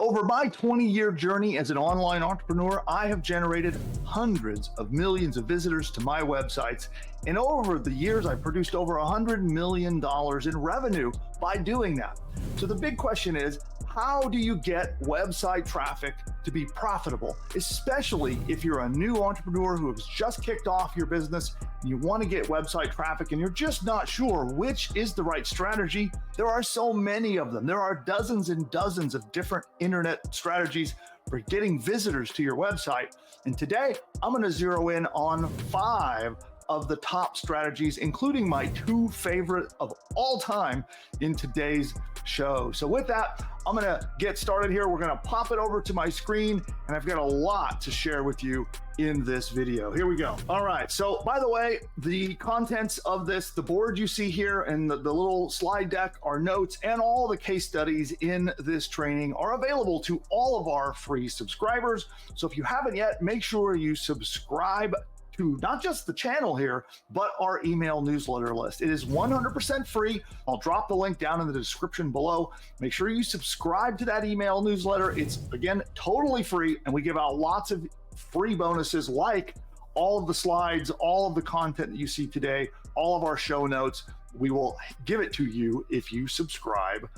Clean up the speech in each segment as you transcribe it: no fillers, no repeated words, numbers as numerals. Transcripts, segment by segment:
Over my 20-year journey as an online entrepreneur, I have generated hundreds of millions of visitors to my websites. And over the years, I've produced over $100 million in revenue by doing that. So the big question is, how do you get website traffic to be profitable, especially if you're a new entrepreneur who has just kicked off your business and you want to get website traffic and you're just not sure which is the right strategy? There are so many of them. There are dozens and dozens of different internet strategies for getting visitors to your website. And today, I'm going to zero in on 5 of the top strategies, including my 2 favorite of all time in today's show. So with that, I'm gonna get started here. We're gonna pop it over to my screen, and I've got a lot to share with you in this video. Here we go. All right, so by the way, the contents of this, the board you see here and the little slide deck, our notes, and all the case studies in this training are available to all of our free subscribers. So if you haven't yet, make sure you subscribe to not just the channel here, but our email newsletter list. It is 100% free. I'll drop the link down in the description below. Make sure you subscribe to that email newsletter. It's, again, totally free, and we give out lots of free bonuses like all of the slides, all of the content that you see today, all of our show notes. We will give it to you if you subscribe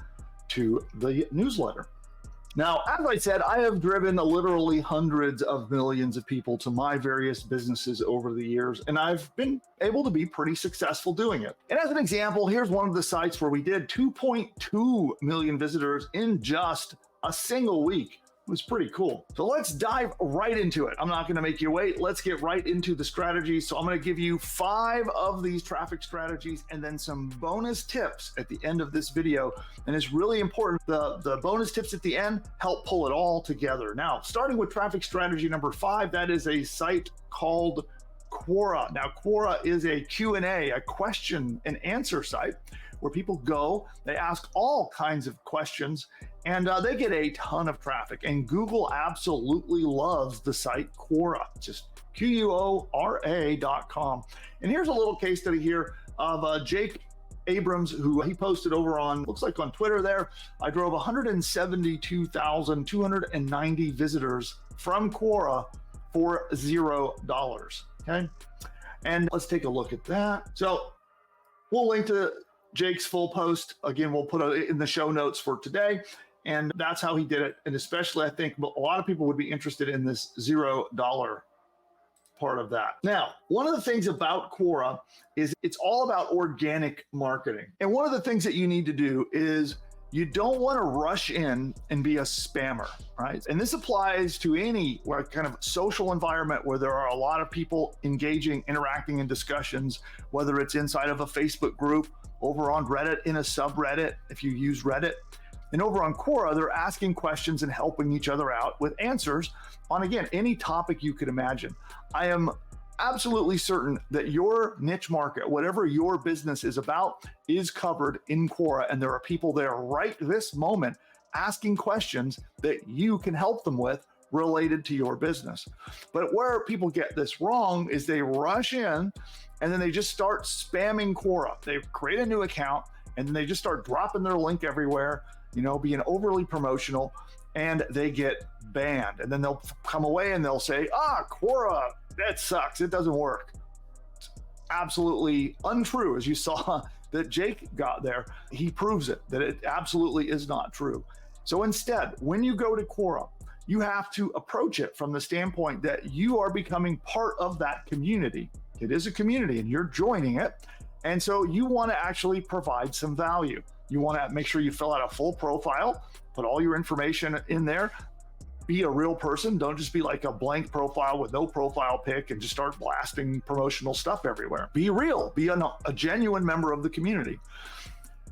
to the newsletter. Now, as I said, I have driven literally hundreds of millions of people to my various businesses over the years, and I've been able to be pretty successful doing it. And as an example, here's one of the sites where we did 2.2 million visitors in just a single week. It was pretty cool. So let's dive right into it. I'm not gonna make you wait. Let's get right into the strategies. So I'm gonna give you 5 of these traffic strategies and then some bonus tips at the end of this video. And it's really important. The bonus tips at the end help pull it all together. Now, starting with traffic strategy number 5, that is a site called Quora. Now, Quora is a Q&A, a question and answer site where people go, they ask all kinds of questions, and they get a ton of traffic. And Google absolutely loves the site Quora, just Quora.com. And here's a little case study here of Jake Abrams, who he posted over on, looks like on Twitter there. I drove 172,290 visitors from Quora for $0, okay? And let's take a look at that. So we'll link to Jake's full post. Again, we'll put it in the show notes for today. And that's how he did it. And especially, I think a lot of people would be interested in this $0 part of that. Now, one of the things about Quora is it's all about organic marketing. And one of the things that you need to do is you don't want to rush in and be a spammer, right? And this applies to any kind of social environment where there are a lot of people engaging, interacting in discussions, whether it's inside of a Facebook group, over on Reddit, in a subreddit, if you use Reddit. And over on Quora, they're asking questions and helping each other out with answers on, again, any topic you could imagine. I am absolutely certain that your niche market, whatever your business is about, is covered in Quora, and there are people there right this moment asking questions that you can help them with related to your business. But where people get this wrong is they rush in and then they just start spamming Quora. They create a new account and then they just start dropping their link everywhere, you know, being overly promotional, and they get banned. And then they'll come away and they'll say, Quora, that sucks, it doesn't work. It's absolutely untrue. As you saw that Jake got there, he proves it, that it absolutely is not true. So instead, when you go to Quora, you have to approach it from the standpoint that you are becoming part of that community. It is a community and you're joining it. And so you want to actually provide some value. You want to make sure you fill out a full profile, put all your information in there, be a real person. Don't just be like a blank profile with no profile pic and just start blasting promotional stuff everywhere. Be real, be a genuine member of the community.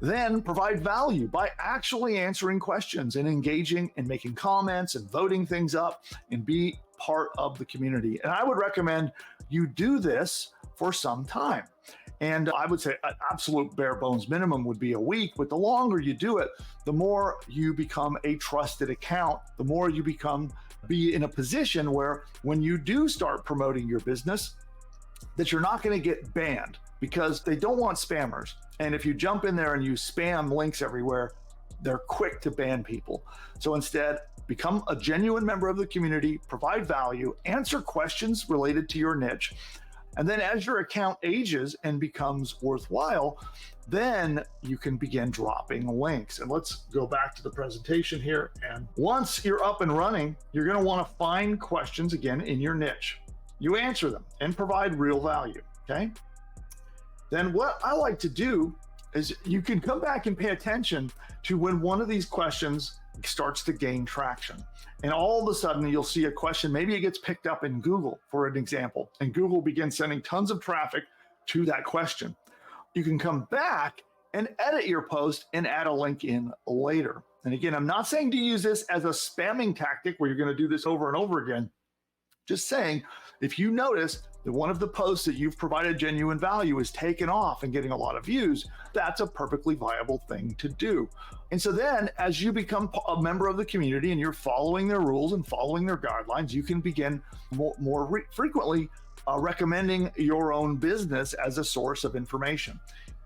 Then provide value by actually answering questions and engaging and making comments and voting things up and be part of the community. And I would recommend you do this for some time. And I would say an absolute bare bones minimum would be a week, but the longer you do it, the more you become a trusted account, the more you be in a position where when you do start promoting your business, that you're not going to get banned, because they don't want spammers. And if you jump in there and you spam links everywhere, they're quick to ban people. So instead, become a genuine member of the community, provide value, answer questions related to your niche. And then as your account ages and becomes worthwhile, then you can begin dropping links. And let's go back to the presentation here. And once you're up and running, you're going to want to find questions again in your niche. You answer them and provide real value. Okay. Then what I like to do is you can come back and pay attention to when one of these questions starts to gain traction. And all of a sudden you'll see a question, maybe it gets picked up in Google, for an example, and Google begins sending tons of traffic to that question. You can come back and edit your post and add a link in later. And again, I'm not saying to use this as a spamming tactic where you're going to do this over and over again. Just saying, if you notice that one of the posts that you've provided genuine value is taken off and getting a lot of views, that's a perfectly viable thing to do. And so then as you become a member of the community and you're following their rules and following their guidelines, you can begin more frequently recommending your own business as a source of information.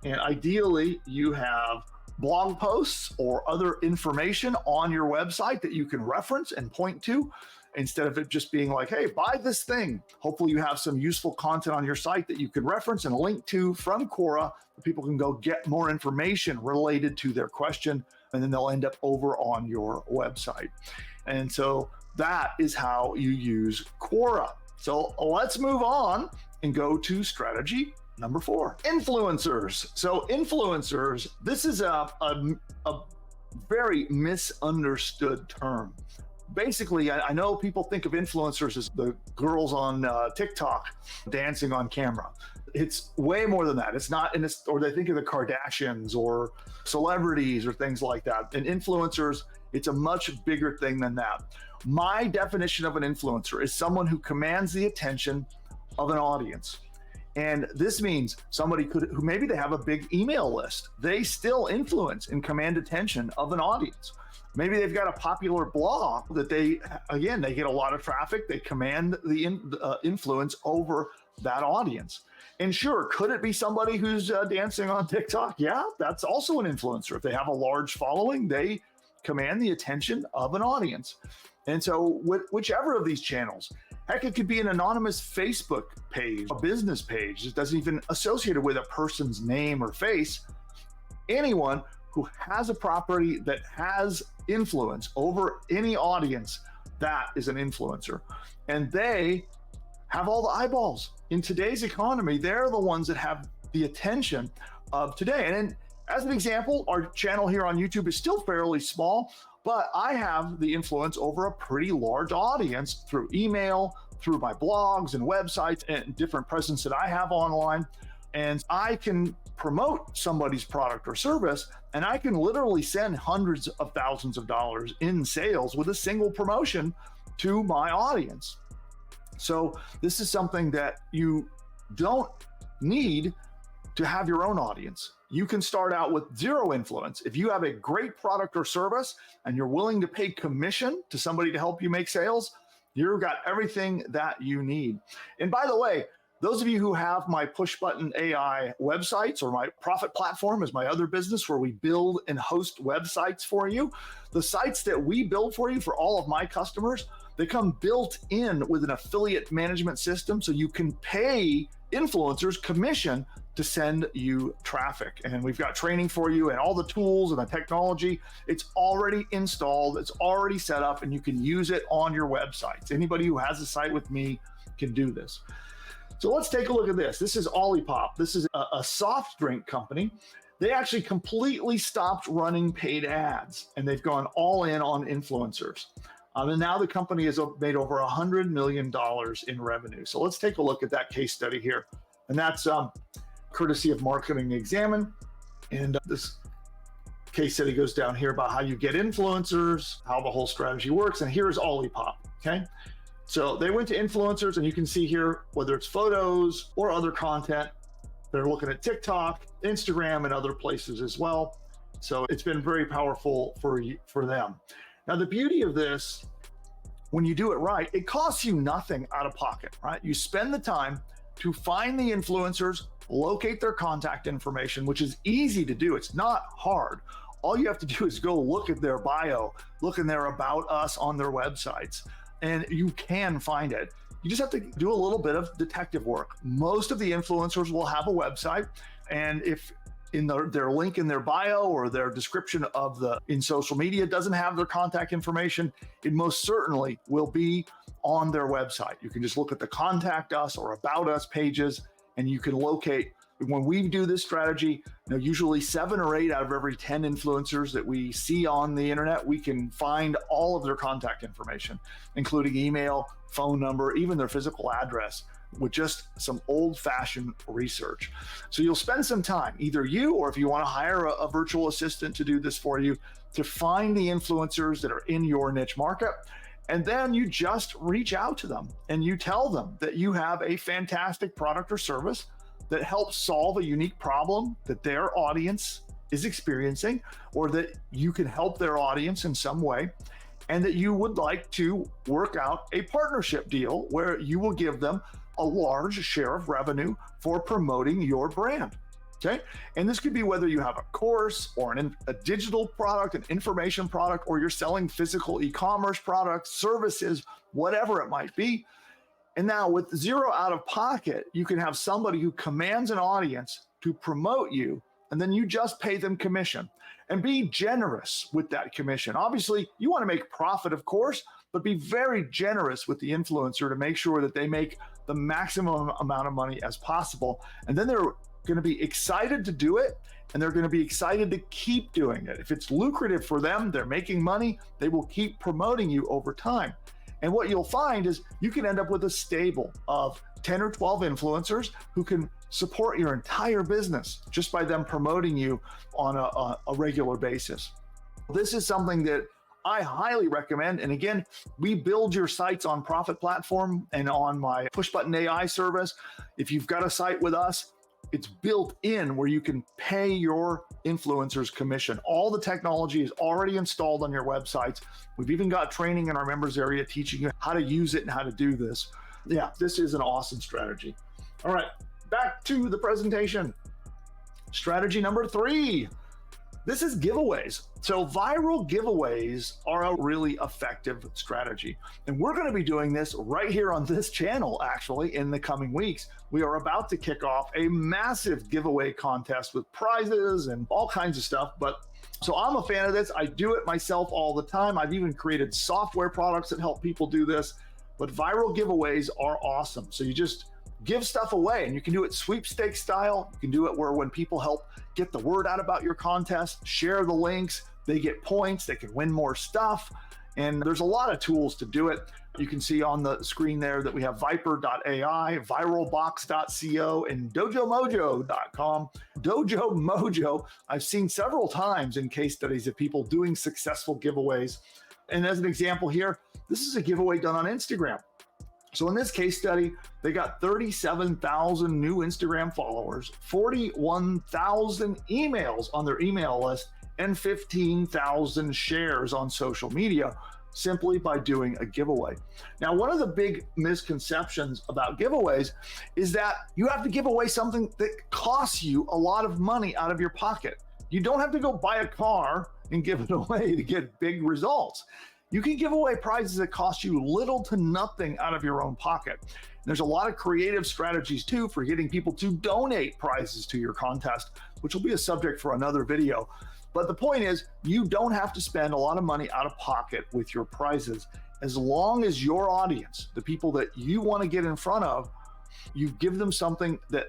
And ideally, you have blog posts or other information on your website that you can reference and point to, instead of it just being like, hey, buy this thing. Hopefully you have some useful content on your site that you can reference and link to from Quora, that people can go get more information related to their question, and then they'll end up over on your website. And so that is how you use Quora. So let's move on and go to strategy number 4, influencers. So influencers, this is a very misunderstood term. Basically, I know people think of influencers as the girls on TikTok dancing on camera. It's way more than that. It's not, or they think of the Kardashians or celebrities or things like that. And influencers, it's a much bigger thing than that. My definition of an influencer is someone who commands the attention of an audience. And this means somebody who maybe they have a big email list. They still influence and command attention of an audience. Maybe they've got a popular blog that they get a lot of traffic. They command the influence over that audience. And sure, could it be somebody who's dancing on TikTok? Yeah, that's also an influencer. If they have a large following, they command the attention of an audience. And so whichever of these channels, heck, it could be an anonymous Facebook page, a business page that doesn't even associate it with a person's name or face. Anyone who has a property that has influence over any audience, that is an influencer. And they have all the eyeballs. In today's economy, they're the ones that have the attention of today. And as an example, our channel here on YouTube is still fairly small, but I have the influence over a pretty large audience through email, through my blogs and websites and different presence that I have online. And I can promote somebody's product or service, and I can literally send hundreds of thousands of dollars in sales with a single promotion to my audience. So this is something that you don't need to have your own audience. You can start out with zero influence. If you have a great product or service and you're willing to pay commission to somebody to help you make sales, you've got everything that you need. And by the way, those of you who have my PushButton AI websites, or my Profit Platform is my other business where we build and host websites for you, the sites that we build for you for all of my customers, they come built in with an affiliate management system, so you can pay influencers commission to send you traffic. And we've got training for you and all the tools and the technology. It's already installed, it's already set up, and you can use it on your websites. Anybody who has a site with me can do this. So let's take a look at this. This is Olipop. This is a soft drink company. They actually completely stopped running paid ads, and they've gone all in on influencers. And now the company has made over $100 million in revenue. So let's take a look at that case study here. And that's courtesy of Marketing Examine. And this case study goes down here about how you get influencers, how the whole strategy works. And here's Olipop, okay? So they went to influencers, and you can see here, whether it's photos or other content, they're looking at TikTok, Instagram, and other places as well. So it's been very powerful for them. Now, the beauty of this, when you do it right, it costs you nothing out of pocket, right? You spend the time to find the influencers, locate their contact information, which is easy to do. It's not hard. all you have to do is go look at their bio, look in their about us on their websites, and you can find it. You just have to do a little bit of detective work. Most of the influencers will have a website, and if in their link in their bio or their description of in social media doesn't have their contact information, it most certainly will be on their website. You can just look at the contact us or about us pages, and you can locate. When we do this strategy, usually 7 or 8 out of every 10 influencers that we see on the internet, we can find all of their contact information, including email, phone number, even their physical address, with just some old-fashioned research. So you'll spend some time, either you or if you want to hire a virtual assistant to do this for you, to find the influencers that are in your niche market. And then you just reach out to them and you tell them that you have a fantastic product or service that helps solve a unique problem that their audience is experiencing, or that you can help their audience in some way, and that you would like to work out a partnership deal where you will give them a large share of revenue for promoting your brand. Okay. And this could be whether you have a course or a digital product, an information product, or you're selling physical e-commerce products, services, whatever it might be. And now with zero out of pocket, you can have somebody who commands an audience to promote you, and then you just pay them commission, and be generous with that commission. Obviously, you want to make profit, of course, but be very generous with the influencer to make sure that they make the maximum amount of money as possible. And then they're going to be excited to do it, and they're going to be excited to keep doing it. If it's lucrative for them, they're making money, they will keep promoting you over time. And what you'll find is you can end up with a stable of 10 or 12 influencers who can support your entire business just by them promoting you on a regular basis. This is something that I highly recommend. And again, we build your sites on Profit Platform and on my PushButton AI service. If you've got a site with us, it's built in where you can pay your influencers commission. All the technology is already installed on your websites. We've even got training in our members area teaching you how to use it and how to do this. Yeah, this is an awesome strategy. All right, back to the presentation. Strategy number 3. This is giveaways. So viral giveaways are a really effective strategy. And we're going to be doing this right here on this channel, actually, in the coming weeks. We are about to kick off a massive giveaway contest with prizes and all kinds of stuff. So I'm a fan of this. I do it myself all the time. I've even created software products that help people do this. But viral giveaways are awesome. So you just give stuff away, and you can do it sweepstakes style. You can do it where when people help get the word out about your contest, share the links, they get points, they can win more stuff. And there's a lot of tools to do it. You can see on the screen there that we have Viper.ai, viralbox.co, and dojomojo.com. Dojo Mojo, I've seen several times in case studies of people doing successful giveaways. And as an example here, this is a giveaway done on Instagram. So in this case study, they got 37,000 new Instagram followers, 41,000 emails on their email list, and 15,000 shares on social media simply by doing a giveaway. Now, one of the big misconceptions about giveaways is that you have to give away something that costs you a lot of money out of your pocket. You don't have to go buy a car and give it away to get big results. You can give away prizes that cost you little to nothing out of your own pocket. There's a lot of creative strategies too for getting people to donate prizes to your contest, which will be a subject for another video. But the point is, you don't have to spend a lot of money out of pocket with your prizes, as long as your audience, the people that you want to get in front of, you give them something that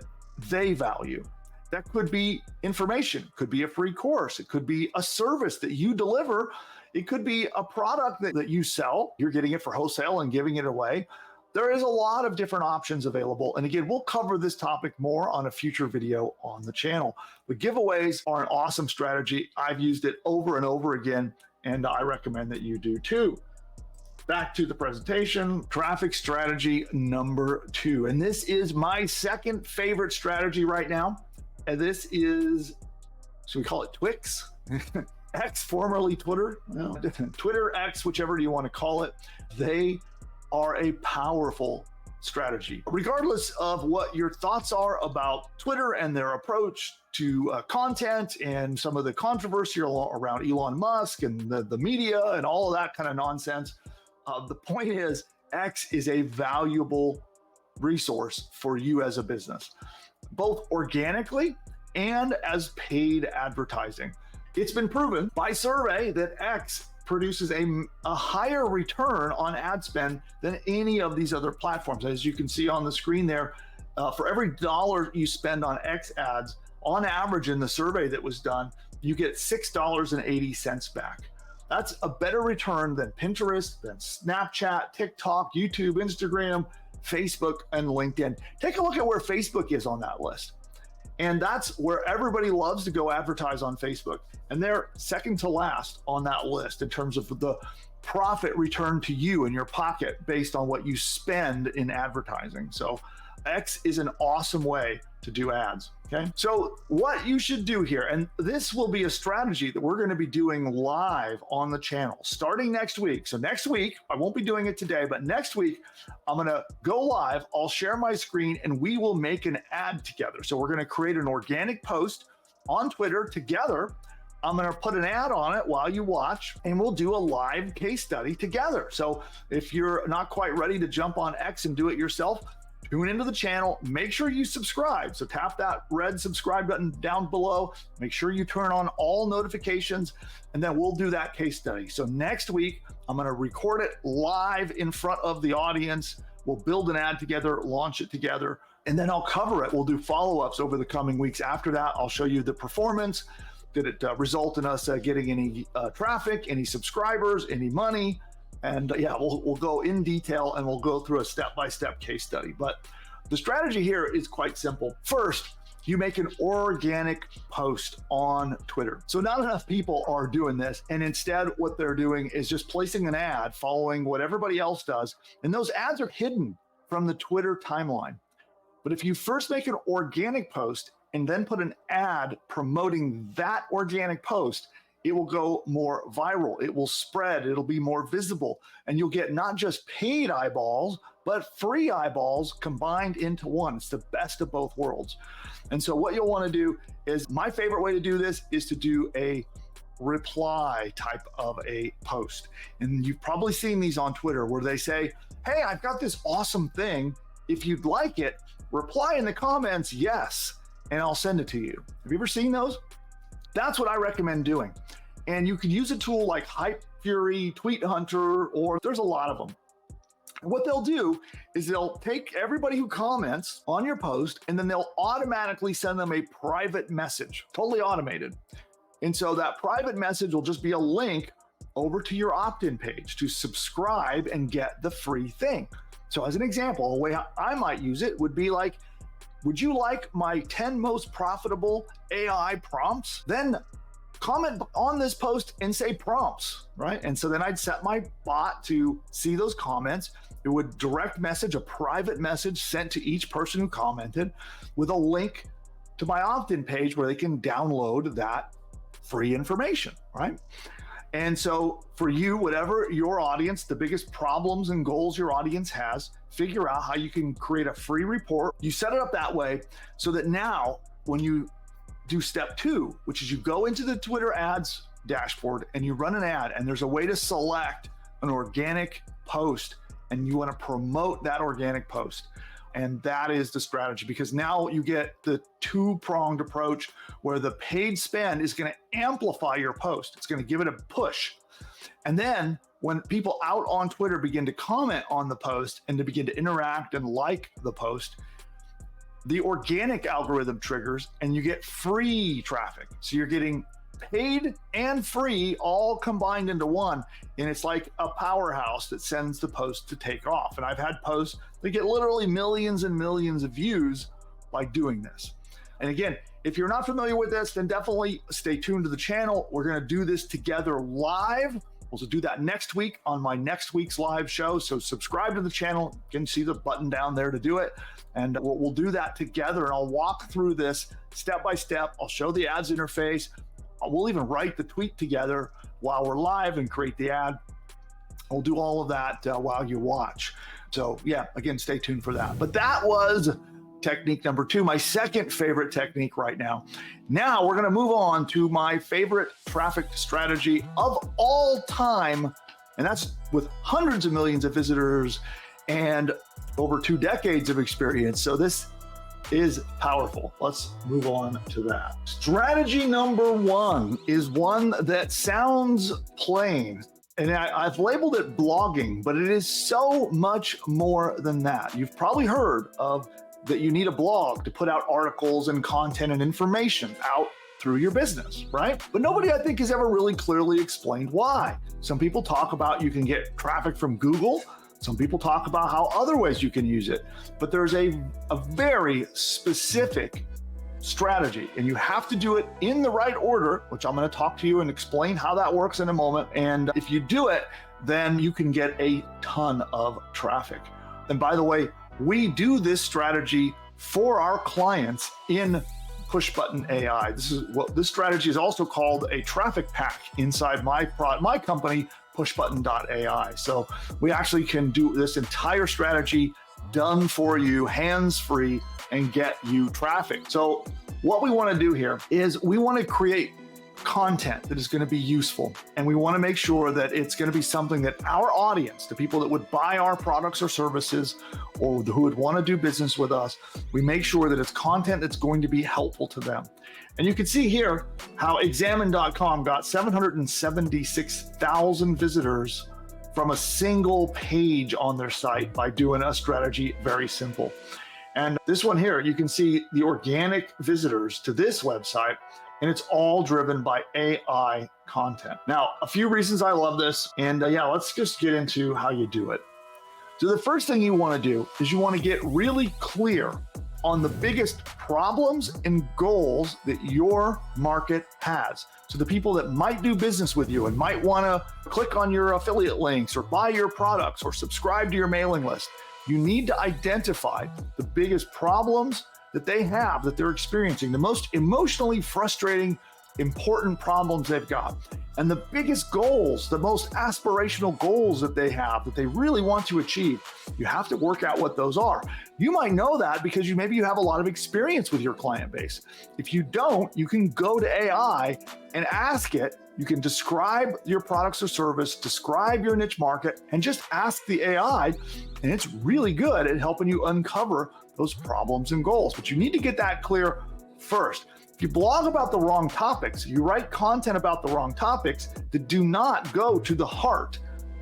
they value. That could be information, could be a free course, it could be a service that you deliver. It could be a product that you sell. You're getting it for wholesale and giving it away. There is a lot of different options available. And again, we'll cover this topic more on a future video on the channel. But giveaways are an awesome strategy. I've used it over and over again, and I recommend that you do too. Back to the presentation, traffic strategy number 2. And this is my second favorite strategy right now. And this is, should we call it Twix? X, formerly Twitter, Twitter, X, whichever you want to call it. They are a powerful strategy. Regardless of what your thoughts are about Twitter and their approach to content and some of the controversy around Elon Musk and the media and all of that kind of nonsense, the point is X is a valuable resource for you as a business, both organically and as paid advertising. It's been proven by survey that X produces a higher return on ad spend than any of these other platforms. As you can see on the screen there, for every dollar you spend on X ads, on average in the survey that was done, you get $6.80 back. That's a better return than Pinterest, than Snapchat, TikTok, YouTube, Instagram, Facebook, and LinkedIn. Take a look at where Facebook is on that list. And that's where everybody loves to go advertise on Facebook. And they're second to last on that list in terms of the profit return to you in your pocket based on what you spend in advertising. So X is an awesome way to do ads. Okay. So what you should do here, and this will be a strategy that we're going to be doing live on the channel starting next week. So next week, I won't be doing it today, but next week, I'm going to go live. I'll share my screen and we will make an ad together. So we're going to create an organic post on Twitter together. I'm going to put an ad on it while you watch, and we'll do a live case study together. So if you're not quite ready to jump on X and do it yourself, tune into the channel, make sure you subscribe. So tap that red subscribe button down below, make sure you turn on all notifications, and then we'll do that case study. So next week, I'm gonna record it live in front of the audience. We'll build an ad together, launch it together, and then I'll cover it. We'll do follow-ups over the coming weeks. After that, I'll show you the performance. Did it result in us getting any traffic, any subscribers, any money? And yeah, we'll go in detail and we'll go through a step-by-step case study. But the strategy here is quite simple. First, you make an organic post on Twitter. So not enough people are doing this. And instead, what they're doing is just placing an ad following what everybody else does. And those ads are hidden from the Twitter timeline. But if you first make an organic post and then put an ad promoting that organic post, it will go more viral. It will spread. It'll be more visible. And you'll get not just paid eyeballs, but free eyeballs combined into one. It's the best of both worlds. And so what you'll want to do is, my favorite way to do this is to do a reply type of a post. And you've probably seen these on Twitter where they say, hey, I've got this awesome thing. If you'd like it, reply in the comments, yes, and I'll send it to you. Have you ever seen those? That's what I recommend doing. And you can use a tool like Hype Fury, Tweet Hunter, or there's a lot of them. What they'll do is they'll take everybody who comments on your post and then they'll automatically send them a private message, totally automated. And so that private message will just be a link over to your opt-in page to subscribe and get the free thing. So as an example, a way I might use it would be like, would you like my 10 most profitable AI prompts? Then comment on this post and say prompts, right? And so then I'd set my bot to see those comments. It would direct message, a private message sent to each person who commented with a link to my opt-in page where they can download that free information, right? And so for you, whatever your audience, the biggest problems and goals your audience has, figure out how you can create a free report. You set it up that way so that now when you do step 2, which is you go into the Twitter ads dashboard and you run an ad, and there's a way to select an organic post and you want to promote that organic post. And that is the strategy, because now you get the two-pronged approach where the paid spend is going to amplify your post. It's going to give it a push. And then when people out on Twitter begin to comment on the post and to begin to interact and like the post, the organic algorithm triggers and you get free traffic. So you're getting paid and free all combined into one. And it's like a powerhouse that sends the post to take off. And I've had posts that get literally millions and millions of views by doing this. And again, if you're not familiar with this, then definitely stay tuned to the channel. We're going to do this together live. We'll do that next week on my next week's live show. So subscribe to the channel. You can see the button down there to do it. And we'll do that together. And I'll walk through this step by step. I'll show the ads interface. We'll even write the tweet together while we're live and create the ad. We'll do all of that while you watch. So yeah, again, stay tuned for that. But that was technique number 2, my second favorite technique right now. Now we're gonna move on to my favorite traffic strategy of all time, and that's with hundreds of millions of visitors and over 2 decades of experience. So this is powerful. Let's move on to that. Strategy number 1 is one that sounds plain, and I've labeled it blogging, but it is so much more than that. You've probably heard of that you need a blog to put out articles and content and information out through your business, right? But nobody, I think, has ever really clearly explained why. Some people talk about you can get traffic from Google. Some people talk about how other ways you can use it, but there's a very specific strategy, and you have to do it in the right order, which I'm going to talk to you and explain how that works in a moment. And if you do it, then you can get a ton of traffic. And by the way, we do this strategy for our clients in PushButton AI. This strategy is also called a traffic pack inside my company, PushButton AI. So we actually can do this entire strategy done for you, hands-free, and get you traffic. So what we want to do here is we want to create content that is going to be useful, and we want to make sure that it's going to be something that our audience, the people that would buy our products or services or who would want to do business with us, we make sure that it's content that's going to be helpful to them. And you can see here how examine.com got 776,000 visitors from a single page on their site by doing a strategy very simple. And this one here, you can see the organic visitors to this website, and it's all driven by AI content. Now, a few reasons I love this, and yeah, let's just get into how you do it. So the first thing you want to do is you want to get really clear on the biggest problems and goals that your market has. So the people that might do business with you and might want to click on your affiliate links or buy your products or subscribe to your mailing list, you need to identify the biggest problems that they have, that they're experiencing, the most emotionally frustrating, important problems they've got, and the biggest goals, the most aspirational goals that they have that they really want to achieve. You have to work out what those are. You might know that because maybe you have a lot of experience with your client base. If you don't, you can go to AI and ask it. You can describe your products or service, describe your niche market, and just ask the AI, and it's really good at helping you uncover those problems and goals. But you need to get that clear first. If you blog about the wrong topics, you write content about the wrong topics that do not go to the heart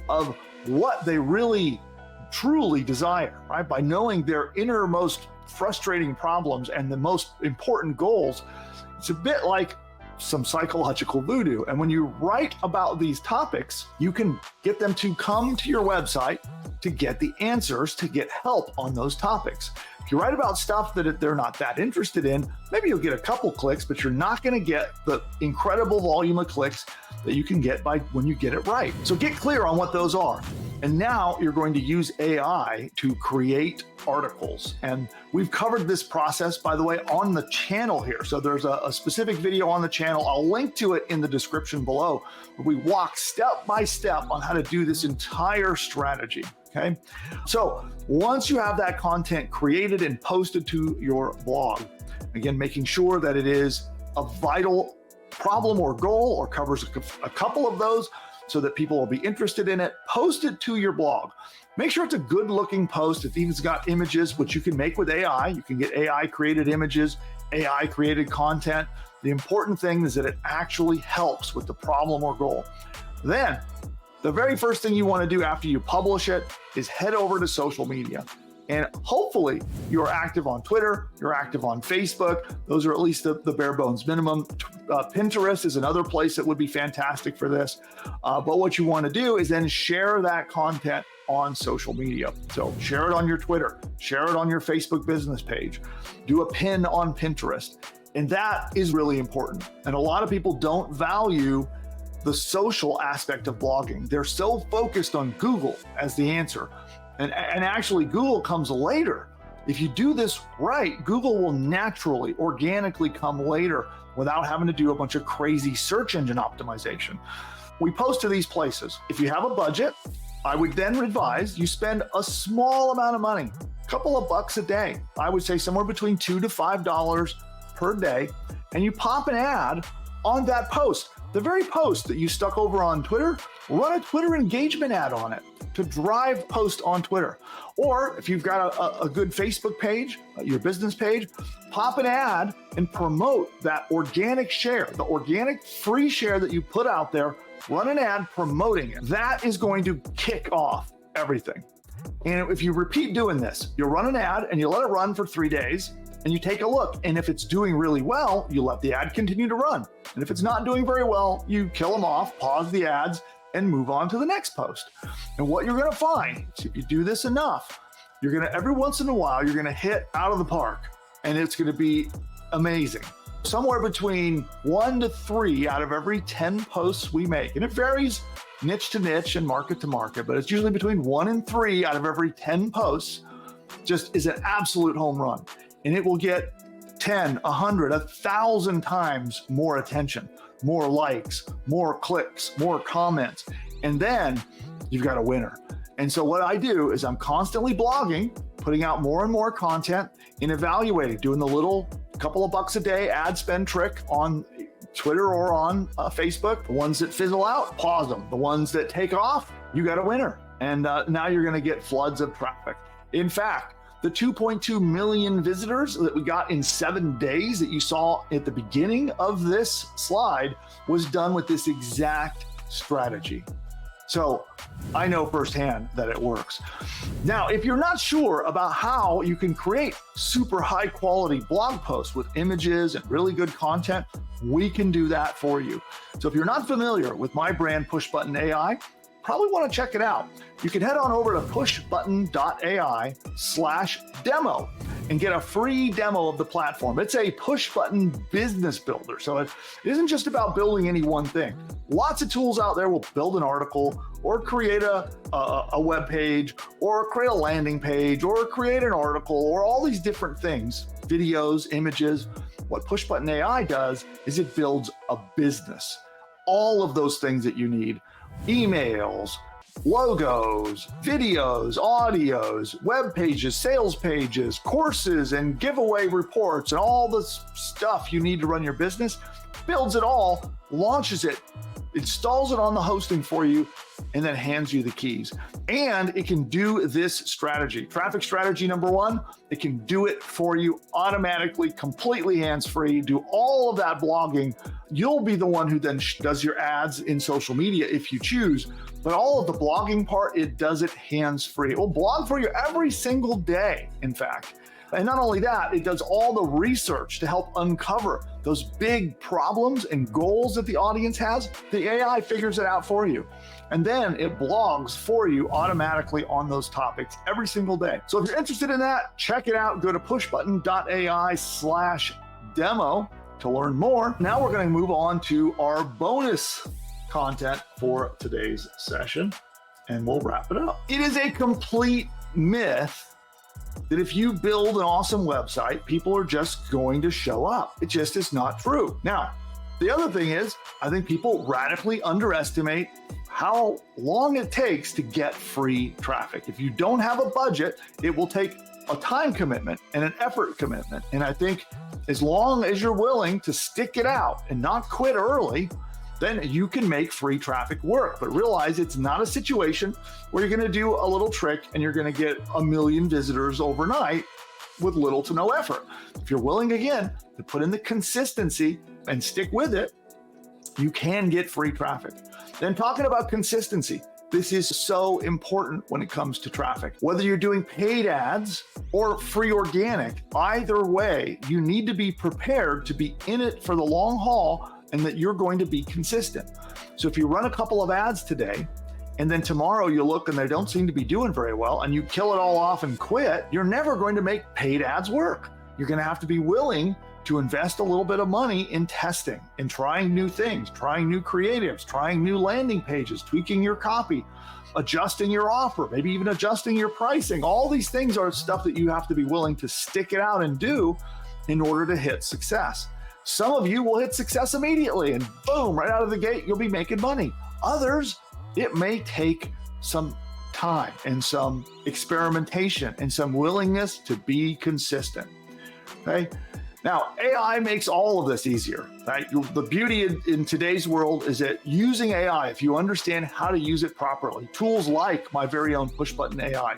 of what they really truly desire, right? By knowing their innermost frustrating problems and the most important goals, it's a bit like some psychological voodoo. And when you write about these topics, you can get them to come to your website to get the answers, to get help on those topics. If you write about stuff that they're not that interested in, maybe you'll get a couple clicks, but you're not going to get the incredible volume of clicks that you can get by when you get it right. So get clear on what those are. And now you're going to use AI to create articles. And we've covered this process, by the way, on the channel here. So there's a specific video on the channel. I'll link to it in the description below, where we walk step by step on how to do this entire strategy. Okay. So once you have that content created and posted to your blog, again, making sure that it is a vital problem or goal or covers a couple of those so that people will be interested in it, post it to your blog. Make sure it's a good looking post. It's even got images, which you can make with AI. You can get AI created images, AI created content. The important thing is that it actually helps with the problem or goal. Then the very first thing you want to do after you publish it is head over to social media. And hopefully you're active on Twitter, you're active on Facebook. Those are at least the bare bones minimum. Pinterest is another place that would be fantastic for this. But what you want to do is then share that content on social media. So share it on your Twitter, share it on your Facebook business page, do a pin on Pinterest. And that is really important. And a lot of people don't value the social aspect of blogging. They're so focused on Google as the answer. And actually Google comes later. If you do this right, Google will naturally, organically come later without having to do a bunch of crazy search engine optimization. We post to these places. If you have a budget, I would then advise you spend a small amount of money, a couple of bucks a day. I would say somewhere between $2 to $5 per day, and you pop an ad on that post. The very post that you stuck over on Twitter, run a Twitter engagement ad on it to drive post on Twitter. Or if you've got a good Facebook page, your business page, pop an ad and promote that organic share, the organic free share that you put out there. Run an ad promoting it. That is going to kick off everything. And if you repeat doing this, you run an ad and you let it run for 3 days and you take a look. And if it's doing really well, you let the ad continue to run. And if it's not doing very well, you kill them off, pause the ads, and move on to the next post. And what you're going to find is if you do this enough, you're going to, every once in a while, you're going to hit out of the park, and it's going to be amazing. Somewhere between 1 to 3 out of every 10 posts we make. And it varies niche to niche and market to market, but it's usually between 1 and 3 out of every 10 posts just is an absolute home run. And it will get 10, 100, 1,000 times more attention, more likes, more clicks, more comments. And then you've got a winner. And so what I do is I'm constantly blogging, putting out more and more content, and evaluating, doing the little couple of bucks a day ad spend trick on Twitter or on Facebook. The ones that fizzle out, pause them. The ones that take off, you got a winner. And now you're going to get floods of traffic. In fact, the 2.2 million visitors that we got in 7 days that you saw at the beginning of this slide was done with this exact strategy. So I know firsthand that it works. Now, if you're not sure about how you can create super high quality blog posts with images and really good content, we can do that for you. So if you're not familiar with my brand, PushButton AI, probably want to check it out. You can head on over to pushbutton.ai/demo and get a free demo of the platform. It's a push button business builder. So it isn't just about building any one thing. Lots of tools out there will build an article or create a web page or create a landing page or create an article or all these different things, videos, images. What PushButton AI does is it builds a business. All of those things that you need, emails, logos, videos, audios, web pages, sales pages, courses, and giveaway reports, and all the stuff you need to run your business, builds it all, launches it, installs it on the hosting for you, and then hands you the keys. And it can do this strategy. Traffic strategy number 1, it can do it for you automatically, completely hands-free, do all of that blogging. You'll be the one who then does your ads in social media if you choose, but all of the blogging part, it does it hands-free. It will blog for you every single day, in fact. And not only that, it does all the research to help uncover those big problems and goals that the audience has. The AI figures it out for you. And then it blogs for you automatically on those topics every single day. So if you're interested in that, check it out. Go to pushbutton.ai/demo to learn more. Now we're going to move on to our bonus content for today's session, and we'll wrap it up. It is a complete myth that if you build an awesome website, people are just going to show up. It just is not true. Now, the other thing is, I think people radically underestimate how long it takes to get free traffic. If you don't have a budget, it will take a time commitment and an effort commitment. And I think as long as you're willing to stick it out and not quit early, then you can make free traffic work. But realize it's not a situation where you're going to do a little trick and you're going to get 1 million visitors overnight with little to no effort. If you're willing, again, to put in the consistency and stick with it, you can get free traffic. Then talking about consistency, this is so important when it comes to traffic. Whether you're doing paid ads or free organic, either way, you need to be prepared to be in it for the long haul and that you're going to be consistent. So if you run a couple of ads today, and then tomorrow you look and they don't seem to be doing very well, and you kill it all off and quit, you're never going to make paid ads work. You're going to have to be willing to invest a little bit of money in testing and trying new things, trying new creatives, trying new landing pages, tweaking your copy, adjusting your offer, maybe even adjusting your pricing. All these things are stuff that you have to be willing to stick it out and do in order to hit success. Some of you will hit success immediately and boom, right out of the gate, you'll be making money. Others, it may take some time and some experimentation and some willingness to be consistent. Okay. Now, AI makes all of this easier, right? The beauty in today's world is that using AI, if you understand how to use it properly, tools like my very own PushButton AI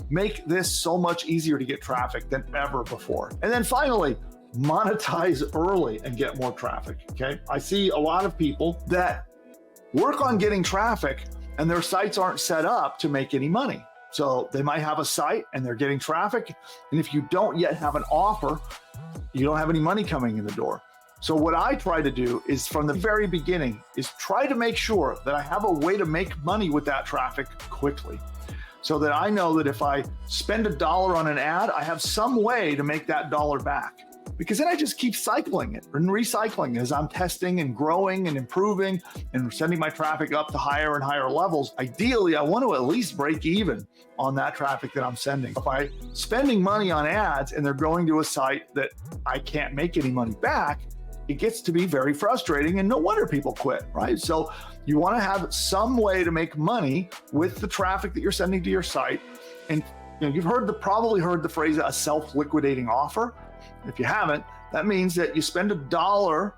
make this so much easier to get traffic than ever before. And then finally, monetize early and get more traffic, okay? I see a lot of people that work on getting traffic and their sites aren't set up to make any money. So they might have a site and they're getting traffic. And if you don't yet have an offer, you don't have any money coming in the door. So what I try to do is from the very beginning is try to make sure that I have a way to make money with that traffic quickly, so that I know that if I spend $1 on an ad, I have some way to make that dollar back. Because then I just keep cycling it and recycling as I'm testing and growing and improving and sending my traffic up to higher and higher levels. Ideally, I want to at least break even on that traffic that I'm sending. If I'm spending money on ads and they're going to a site that I can't make any money back, it gets to be very frustrating, and no wonder people quit, right? So you want to have some way to make money with the traffic that you're sending to your site. And you've probably heard the phrase a self-liquidating offer. If you haven't, that means that you spend $1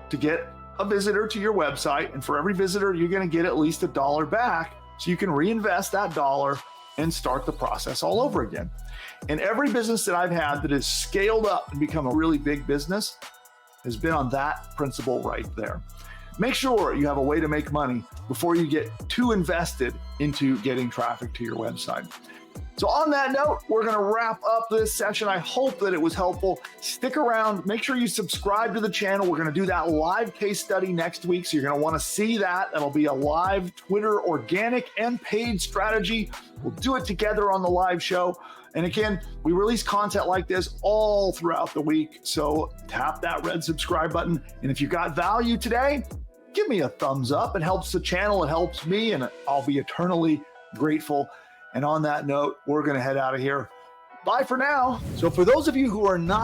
to get a visitor to your website, and for every visitor, you're going to get at least $1 back, so you can reinvest that dollar and start the process all over again. And every business that I've had that has scaled up and become a really big business has been on that principle right there. Make sure you have a way to make money before you get too invested into getting traffic to your website. So on that note, we're going to wrap up this session. I hope that it was helpful. Stick around. Make sure you subscribe to the channel. We're going to do that live case study next week, so you're going to want to see that. That'll be a live Twitter organic and paid strategy. We'll do it together on the live show. And again, we release content like this all throughout the week. So tap that red subscribe button. And if you got value today, give me a thumbs up. It helps the channel. It helps me, and I'll be eternally grateful. And on that note, we're going to head out of here. Bye for now. So for those of you who are not